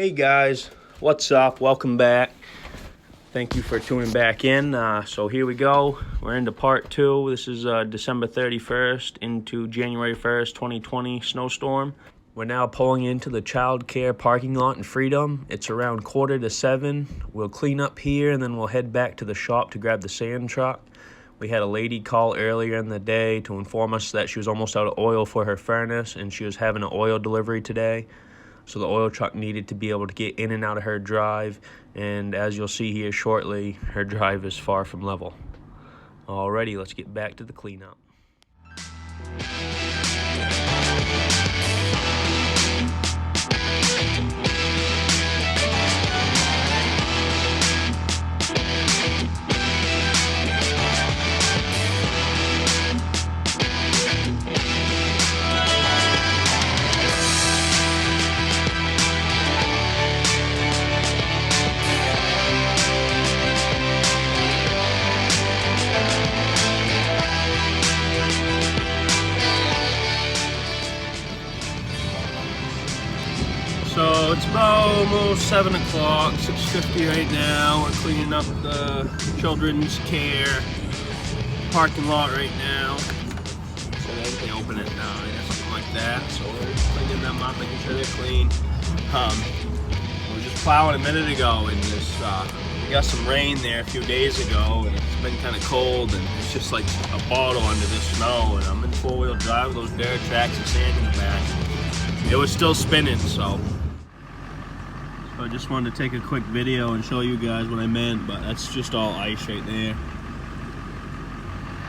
Hey guys, what's up? Welcome back. Thank you for tuning back in. So here we go. We're into part 2. This is December 31st into January 1st, 2020 snowstorm. We're now pulling into the child care parking lot in Freedom. It's around 6:45. We'll clean up here and then we'll head back to the shop to grab the sand truck. We had a lady call earlier in the day to inform us that she was almost out of oil for her furnace and she was having an oil delivery today. So the oil truck needed to be able to get in and out of her drive, and as you'll see here shortly, her drive is far from level. Alrighty, let's get back to the cleanup. So it's about almost 7 o'clock, 6:50 right now. We're cleaning up the children's care parking lot right now. So they open it now or something like that. So we're cleaning them up, making sure they're clean. We were just plowing a minute ago and we got some rain there a few days ago and it's been kind of cold and it's just like a bottle under the snow, and I'm in 4-wheel drive with those dirt tracks and sand in the back. It was still spinning, so I just wanted to take a quick video and show you guys what I meant, but that's just all ice right there. You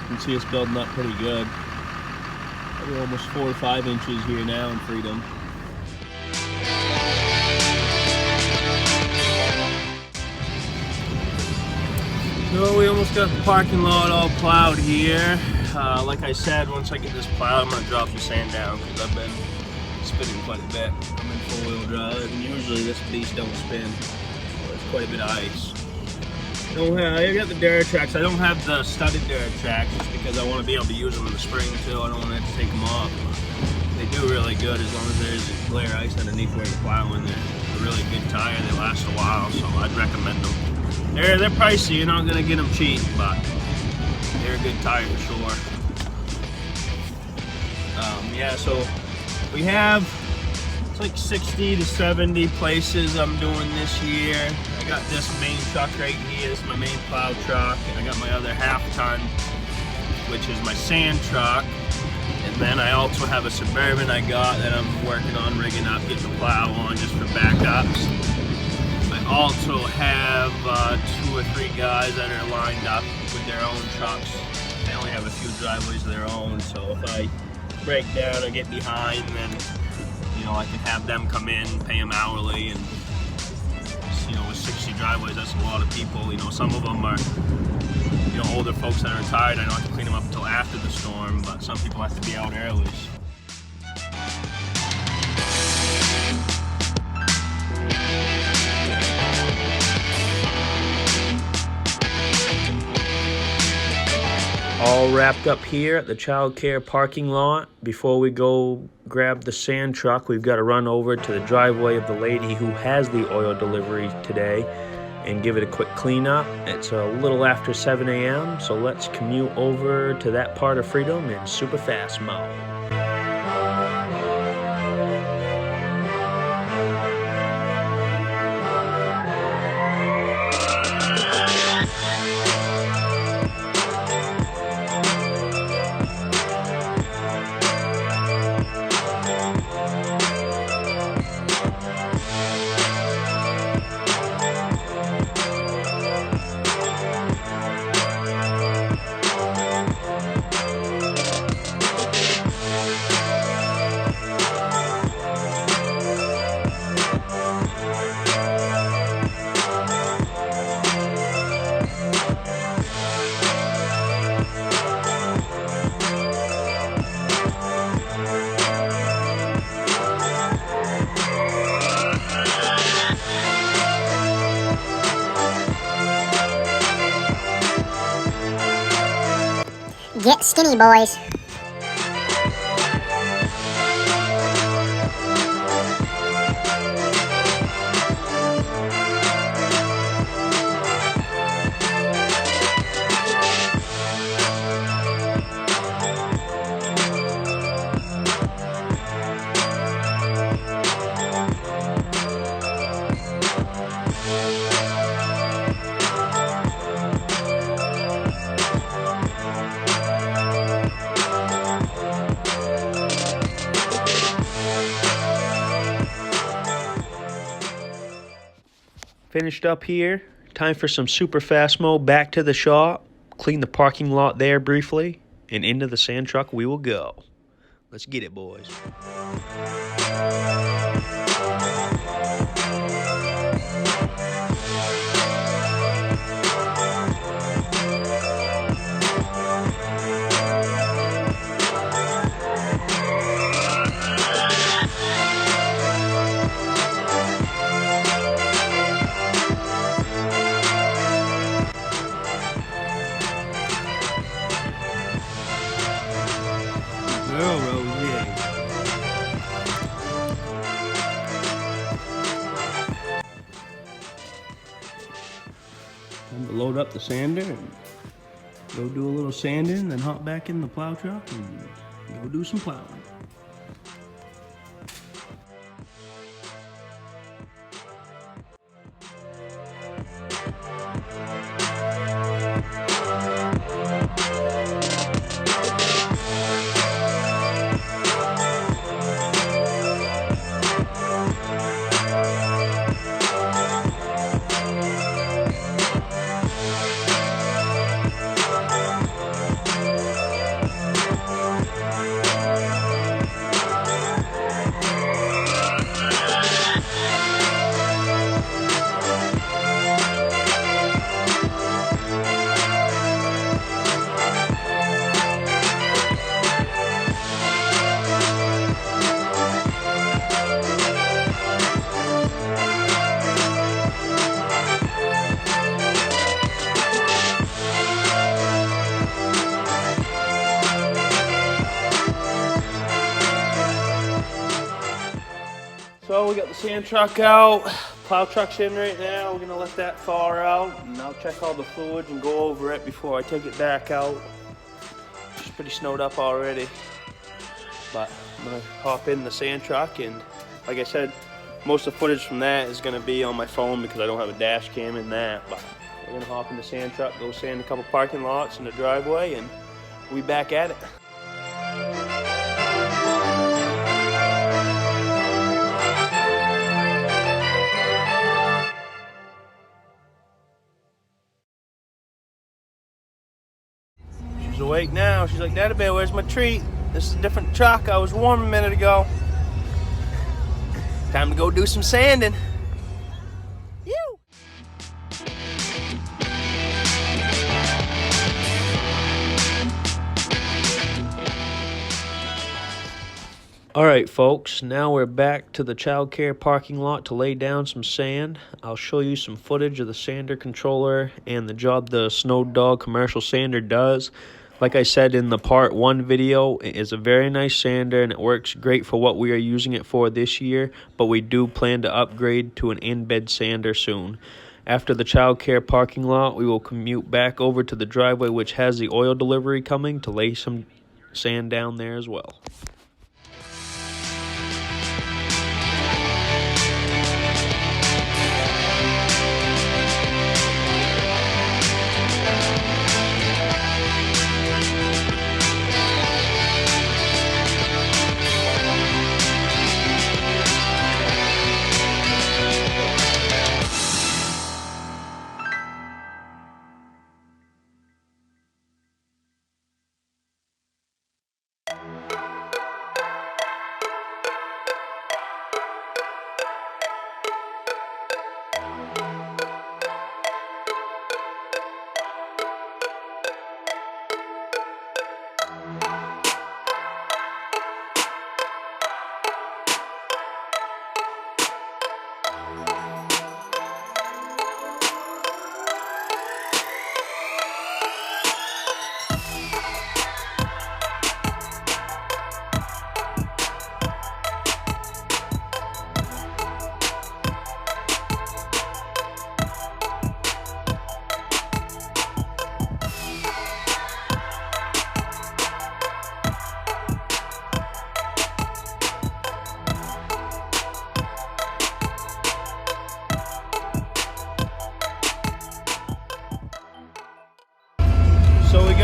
can see it's building up pretty good. Probably almost 4 or 5 inches here now in Freedom. So we almost got the parking lot all plowed here. Like I said, once I get this plowed, I'm going to drop some sand down because I've been spinning quite a bit. I'm in 4-wheel drive and usually this beast don't spin. So it's quite a bit of ice. I got the dirt tracks. I don't have the studded dirt tracks just because I want to be able to use them in the spring too. I don't want to have to take them off. They do really good as long as there's clear ice underneath where you're plowing. They're a really good tire. They last a while, so I'd recommend them. They're pricey. You're not gonna get them cheap, but they're a good tire for sure. Yeah, so we have, it's like 60 to 70 places I'm doing this year. I got this main truck right here. This is my main plow truck. And I got my other half-ton, which is my sand truck. And then I also have a Suburban I got that I'm working on rigging up, getting the plow on just for backups. I also have 2 or 3 guys that are lined up with their own trucks. They only have a few driveways of their own, so if I break down or get behind, then I can have them come in, pay them hourly, and with 60 driveways, that's a lot of people. Some of them are older folks that are retired. I don't have to clean them up until after the storm, but some people have to be out early. All wrapped up here at the child care parking lot. Before we go grab the sand truck, we've got to run over to the driveway of the lady who has the oil delivery today and give it a quick cleanup. It's a little after 7 a.m., so let's commute over to that part of Freedom in super fast mode. Get skinny, boys. Finished up here. Time for some super fast mode. Back to the shop. Clean the parking lot there briefly. And into the sand truck we will go. Let's get it, boys. Time to load up the sander and go do a little sanding, then hop back in the plow truck and go do some plowing. So we got the sand truck out, plow truck's in right now. We're gonna let that thaw out and I'll check all the fluids and go over it before I take it back out. It's pretty snowed up already, but I'm gonna hop in the sand truck, and like I said, most of the footage from that is gonna be on my phone because I don't have a dash cam in that, but we're gonna hop in the sand truck, go sand a couple parking lots and the driveway, and we'll be back at it. She's awake now. She's like, Daddy Bear, where's my treat? This is a different truck. I was warm a minute ago. Time to go do some sanding. Ew. Alright folks, now we're back to the childcare parking lot to lay down some sand. I'll show you some footage of the sander controller and the job the Sand Dogg Commercial sander does. Like I said in the part 1 video, it is a very nice sander and it works great for what we are using it for this year, but we do plan to upgrade to an in-bed sander soon. After the childcare parking lot, we will commute back over to the driveway which has the oil delivery coming to lay some sand down there as well.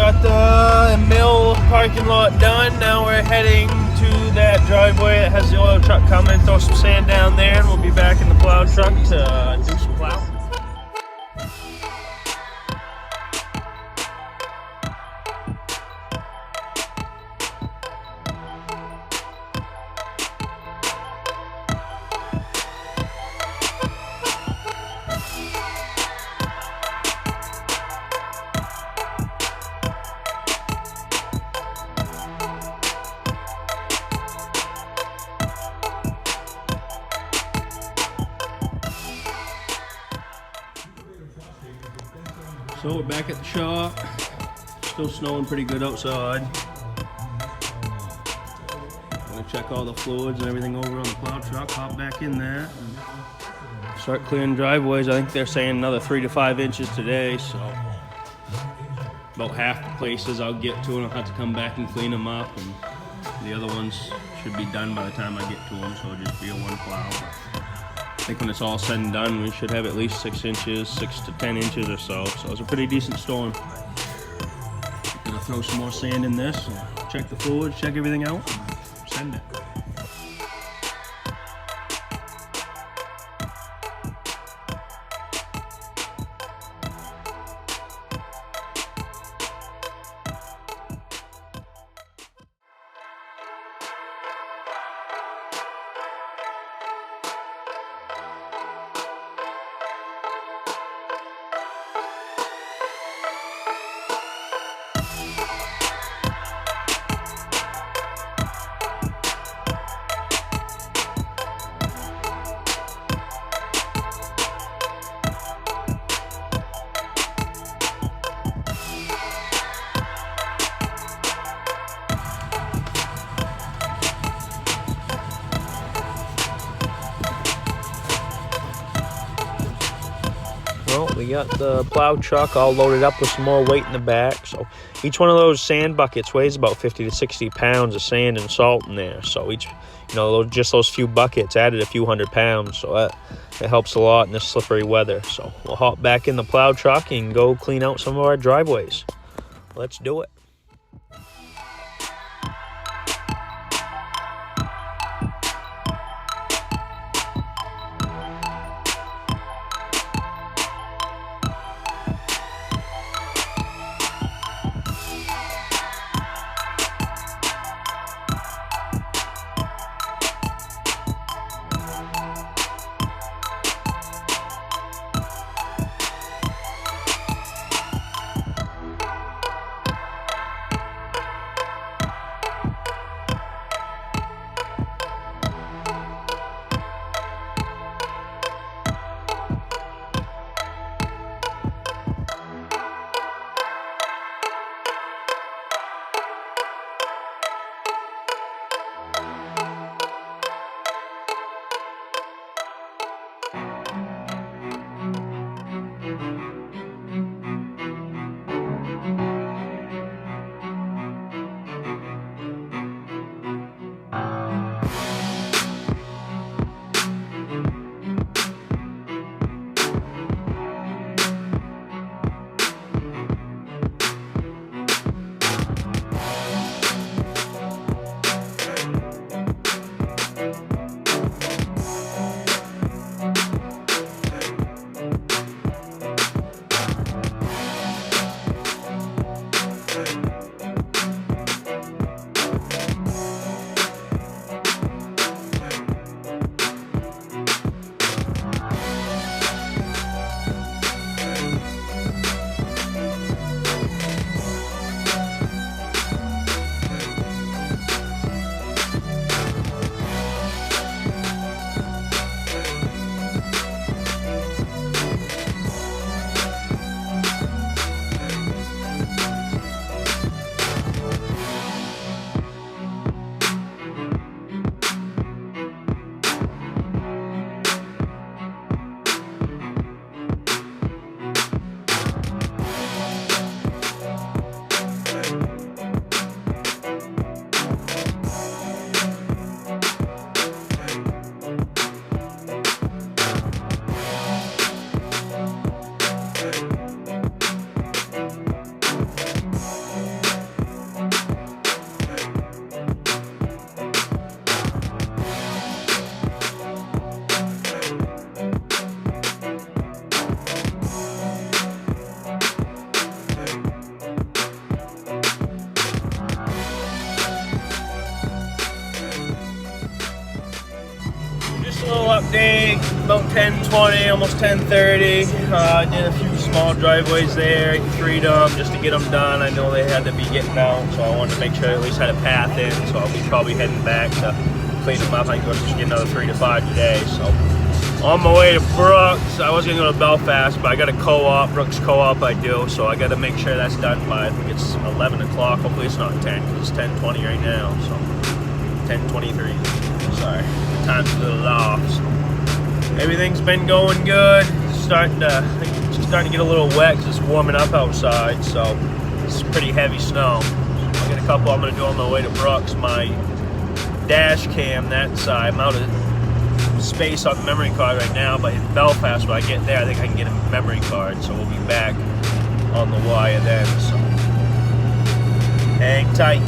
got the mill parking lot done. Now we're heading to that driveway that has the oil truck coming. Throw some sand down there, and we'll be back in the plow truck to do some plowing. So we're back at the shop. Still snowing pretty good outside. Gonna check all the fluids and everything over on the plow truck, hop back in there, and start clearing driveways. I think they're saying another 3 to 5 inches today, so about half the places I'll get to and I'll have to come back and clean them up, and the other ones should be done by the time I get to them, so it'll just be a one plow. I think when it's all said and done, we should have at least 6 inches, 6 to 10 inches or so. So it's a pretty decent storm. Gonna throw some more sand in this, check the fluids, check everything out, and send it. Well, we got the plow truck all loaded up with some more weight in the back. So each one of those sand buckets weighs about 50 to 60 pounds of sand and salt in there. So each, just those few buckets added a few 100 pounds. So that helps a lot in this slippery weather. So we'll hop back in the plow truck and go clean out some of our driveways. Let's do it. about 10:20, almost 10:30. I did a few small driveways there, Freedom, just to get them done. I know they had to be getting out, so I wanted to make sure I at least had a path in. So I'll be probably heading back to clean them up. I can go just get another 3 to 5 today. So on my way to Brooks, I was gonna go to Belfast, but I got a co-op, Brooks co-op I do, so I got to make sure that's done by, I think it's 11 o'clock. Hopefully it's not 10, because it's 10:20 right now. So 10:23. Sorry, time's a little off. So everything's been going good. Starting to get a little wet because it's warming up outside. So it's pretty heavy snow. I got a couple I'm gonna do on my way to Brooks. My dash cam that side, I'm out of space on the memory card right now, but in Belfast when I get there, I think I can get a memory card. So we'll be back on the wire then. So hang tight.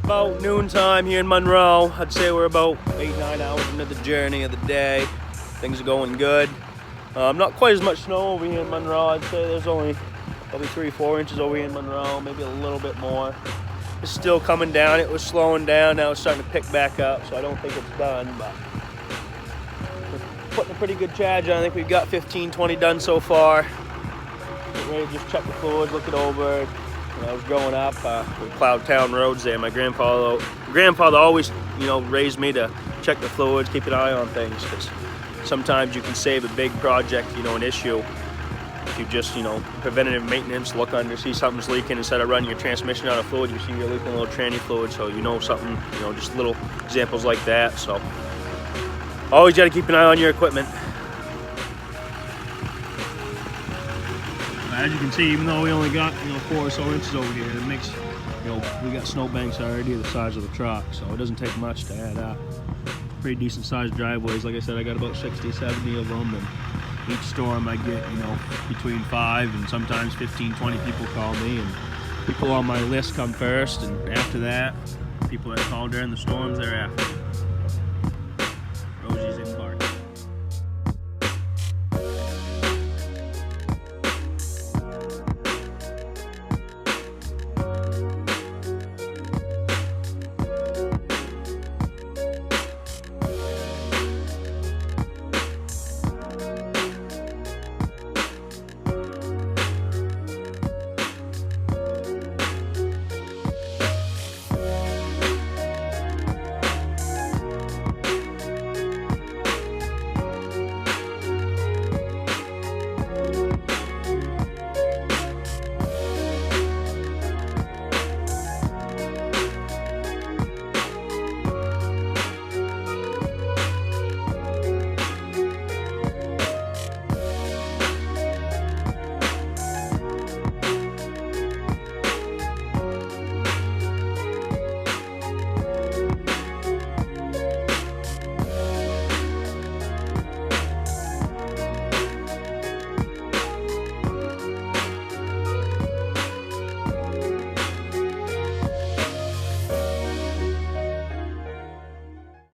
about noontime here in Monroe. I'd say we're about 8-9 hours into the journey of the day. Things are going good. Not quite as much snow over here in Monroe. I'd say there's only probably 3-4 inches over here in Monroe, maybe a little bit more. It's still coming down. It was slowing down. Now it's starting to pick back up, so I don't think it's done, but we're putting a pretty good charge on. I think we've got 15-20 done so far. Get ready to just check the fluids, look it over. When I was growing up, we plowed town roads there. My grandfather always, raised me to check the fluids, keep an eye on things, because sometimes you can save a big project, an issue. If you just, preventative maintenance, look under, see something's leaking, instead of running your transmission out of fluid, you see you're leaking a little tranny fluid, so something, just little examples like that. So always got to keep an eye on your equipment. As you can see, even though we only got 4 or so inches over here, it makes we got snow banks already the size of the truck, so it doesn't take much to add up. Pretty decent sized driveways. Like I said, I got about 60-70 of them, and each storm I get between 5 and sometimes 15-20 people call me, and people on my list come first, and after that people that call during the storms thereafter.